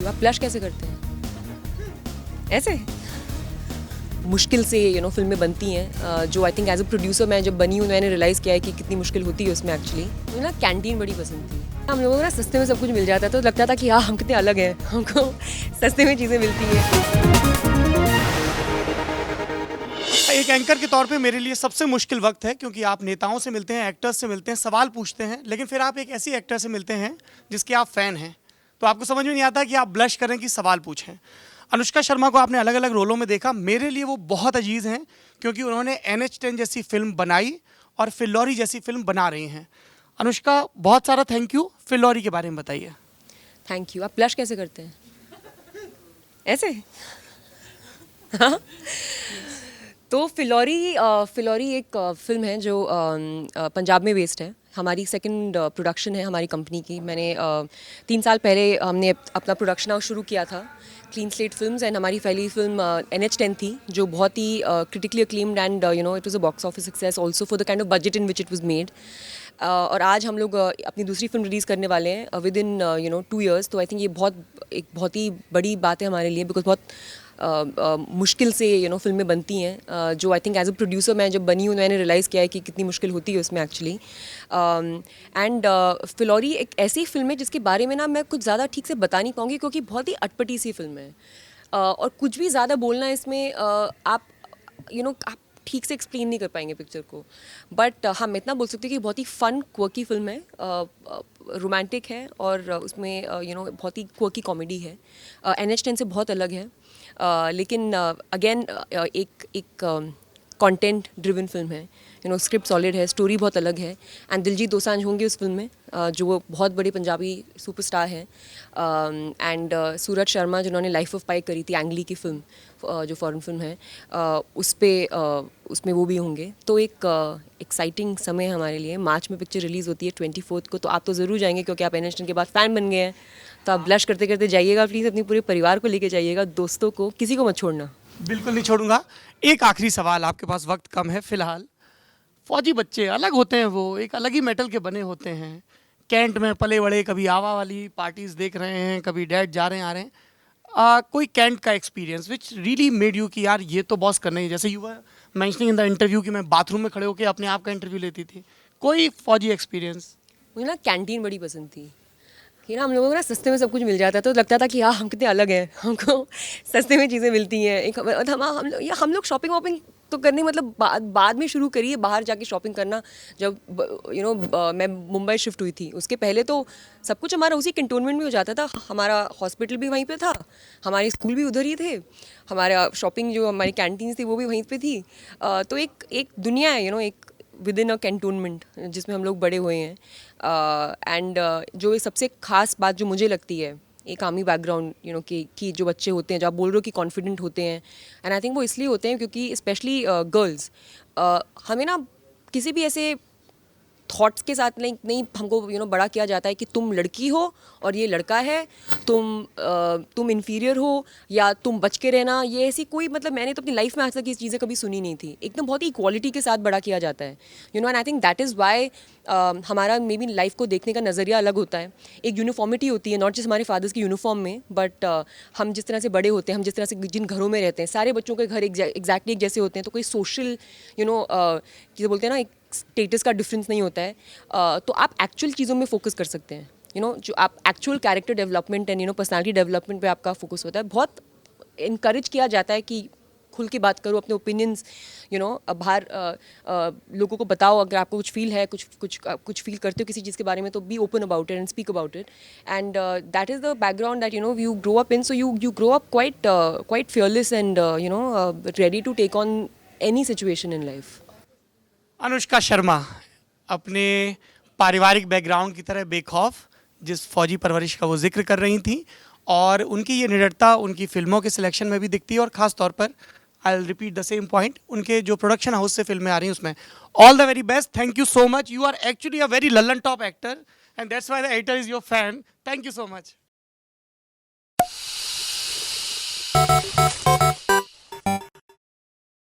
आप ब्लश कैसे करते हैं? ऐसे मुश्किल से फिल्में बनती हैं जो I think as a producer मैं जब बनी हूँ मैंने रियलाइज़ किया है कि कितनी मुश्किल होती है उसमें एक्चुअली। मुझे ना कैंटीन बड़ी पसंद थी। हम लोगों को ना सस्ते में सब कुछ मिल जाता है तो लगता था कि हाँ हम कितने अलग हैं, हमको सस्ते में चीज़ें मिलती हैं। एक एंकर के तौर पे मेरे लिए सबसे मुश्किल वक्त है, क्योंकि आप नेताओं से मिलते हैं, एक्टर्स से मिलते हैं, सवाल पूछते हैं, लेकिन फिर आप एक ऐसी एक्टर से मिलते हैं जिसके आप फ़ैन हैं, तो आपको समझ में नहीं आता कि आप ब्लश करें कि सवाल पूछें। अनुष्का शर्मा को आपने अलग अलग रोलों में देखा। मेरे लिए वो बहुत अजीज़ हैं क्योंकि उन्होंने NH10 जैसी फिल्म बनाई और फिल्लौरी जैसी फिल्म बना रही हैं। अनुष्का, बहुत सारा थैंक यू। फिल्लौरी के बारे में बताइए। Thank you. आप ब्लश कैसे करते हैं? ऐसे तो फिल्लौरी एक फिल्म है जो पंजाब में बेस्ड है। हमारी सेकंड प्रोडक्शन है हमारी कंपनी की। मैंने 3 साल पहले हमने अपना प्रोडक्शन हाउस शुरू किया था, क्लीन स्लेट फिल्म्स, एंड हमारी पहली फिल्म NH10 थी जो बहुत ही critically acclaimed and it was a box office success also for the kind of budget in which it was made. और आज हम लोग अपनी दूसरी फिल्म रिलीज़ करने वाले हैं विद इन 2 years। तो आई थिंक ये एक बहुत ही बड़ी बात है हमारे लिए, बिकॉज बहुत मुश्किल से फिल्में बनती हैं जो I think as a producer मैं जब बनी हूँ मैंने रियलाइज़ किया है कि कितनी मुश्किल होती है उसमें एक्चुअली। एंड फिल्लौरी एक ऐसी फिल्म है जिसके बारे में ना मैं कुछ ज़्यादा ठीक से बता नहीं पाऊँगी क्योंकि बहुत ही अटपटी सी फिल्म है। और कुछ भी ज़्यादा बोलना इसमें आप आप ठीक से एक्सप्लेन नहीं कर पाएंगे पिक्चर को। बट हम इतना बोल सकते हैं कि बहुत ही फ़न क्वर्की फिल्म है, रोमांटिक है और उसमें बहुत ही क्वर्की कॉमेडी है। NH10 से बहुत अलग है, लेकिन अगेन एक कंटेंट ड्रिवन फिल्म है। स्क्रिप्ट सॉलिड है, स्टोरी बहुत अलग है। एंड दिलजीत दोसांझ होंगे उस फिल्म में जो वो बहुत बड़े पंजाबी सुपरस्टार हैं। एंड सूरज शर्मा जिन्होंने लाइफ ऑफ पाई करी थी, एंग्ली की फिल्म जो फॉरेन फिल्म है, उसमें वो भी होंगे। तो एक एक्साइटिंग समय है हमारे लिए। मार्च में पिक्चर रिलीज़ होती है 24 को, तो आप तो ज़रूर जाएंगे क्योंकि आप NH10 के बाद फ़ैन बन गए हैं। तो आप ब्लश करते करते जाइएगा, प्लीज़ अपने पूरे परिवार को लेके जाइएगा, दोस्तों को, किसी को मत छोड़ना। बिल्कुल नहीं छोड़ूंगा। एक आखिरी सवाल, आपके पास वक्त कम है फिलहाल। फौजी बच्चे अलग होते हैं, वो एक अलग ही मेटल के बने होते हैं। कैंट में पले बड़े, कभी आवा वाली पार्टीज देख रहे हैं, कभी डैड जा रहे हैं आ रहे हैं। कोई कैंट का experience which really made you कि यार ये तो बॉस करना ही, जैसे you were mentioning in the interview कि मैं बाथरूम में खड़े होकर अपने आप का इंटरव्यू लेती थी। कोई फौजी एक्सपीरियंस? मुझे ना कैंटीन बड़ी पसंद थी कि ना हम लोगों को ना सस्ते में सब कुछ मिल जाता है तो लगता था कि हाँ हम कितने अलग हैं, हमको सस्ते में चीज़ें मिलती हैं। एक हम लोग शॉपिंग वॉपिंग तो करनी मतलब बाद में शुरू करिए बाहर जाके शॉपिंग करना। जब मैं मुंबई शिफ्ट हुई थी उसके पहले तो सब कुछ हमारा उसी कैंटोनमेंट में हो जाता था। हमारा हॉस्पिटल भी वहीं पे था, हमारे स्कूल भी उधर ही थे, हमारा शॉपिंग जो हमारी कैंटीन थी वो भी वहीं पे थी। तो एक दुनिया है एक विद इन अ कैंटोनमेंट जिसमें हम लोग बड़े हुए हैं। एंड जो सबसे खास बात जो मुझे लगती है एक आर्मी बैकग्राउंड कि जो बच्चे होते हैं जो आप बोल रहे हो कि कॉन्फिडेंट होते हैं, एंड आई थिंक वो इसलिए होते हैं क्योंकि स्पेशली गर्ल्स हमें ना किसी भी ऐसे थॉट्स के साथ नहीं हमको बड़ा किया जाता है कि तुम लड़की हो और ये लड़का है, तुम इन्फीरियर हो या तुम बच के रहना। ये ऐसी कोई मतलब मैंने तो अपनी लाइफ में आज तक ये चीज़ें कभी सुनी नहीं थी। एकदम बहुत ही इक्वालिटी के साथ बड़ा किया जाता है and I think that is why हमारा मे बी लाइफ को देखने का नज़रिया अलग होता है। एक यूनिफॉर्मिटी होती है, नॉट जस्ट हमारे फादर्स की यूनिफॉर्म में, बट हम जिस तरह से बड़े होते हैं, हम जिस तरह से जिन घरों में रहते हैं, सारे बच्चों के घर एग्जैक्टली एक जैसे होते हैं। तो कोई सोशल जिसे बोलते हैं ना एक स्टेटस का डिफरेंस नहीं होता है। तो आप एक्चुअल चीज़ों में फोकस कर सकते हैं। जो आप actual character development and personality development पे आपका फोकस होता है। बहुत इनकरेज किया जाता है कि खुल के बात करो, अपने ओपिनियंस बाहर लोगों को बताओ। अगर आपको कुछ फील है, कुछ फील करते हो किसी चीज़ के बारे में, तो be open about it and speak about it. And that is the background that you grow up in. So you grow up quite fearless and ready to take on any situation in life. Anushka Sharma अपने पारिवारिक background की तरह बेखौफ जिस फौजी परवरिश का वो जिक्र कर रही थी, और उनकी ये निडरता उनकी फिल्मों के सिलेक्शन में भी दिखती है, और ख़ास तौर पर I will repeat the same point, उनके जो प्रोडक्शन हाउस से फिल्में आ रही हैं उसमें। All the very best, thank you so much. You are actually a very Lallantop actor and that's why the editor is your fan. Thank you so much.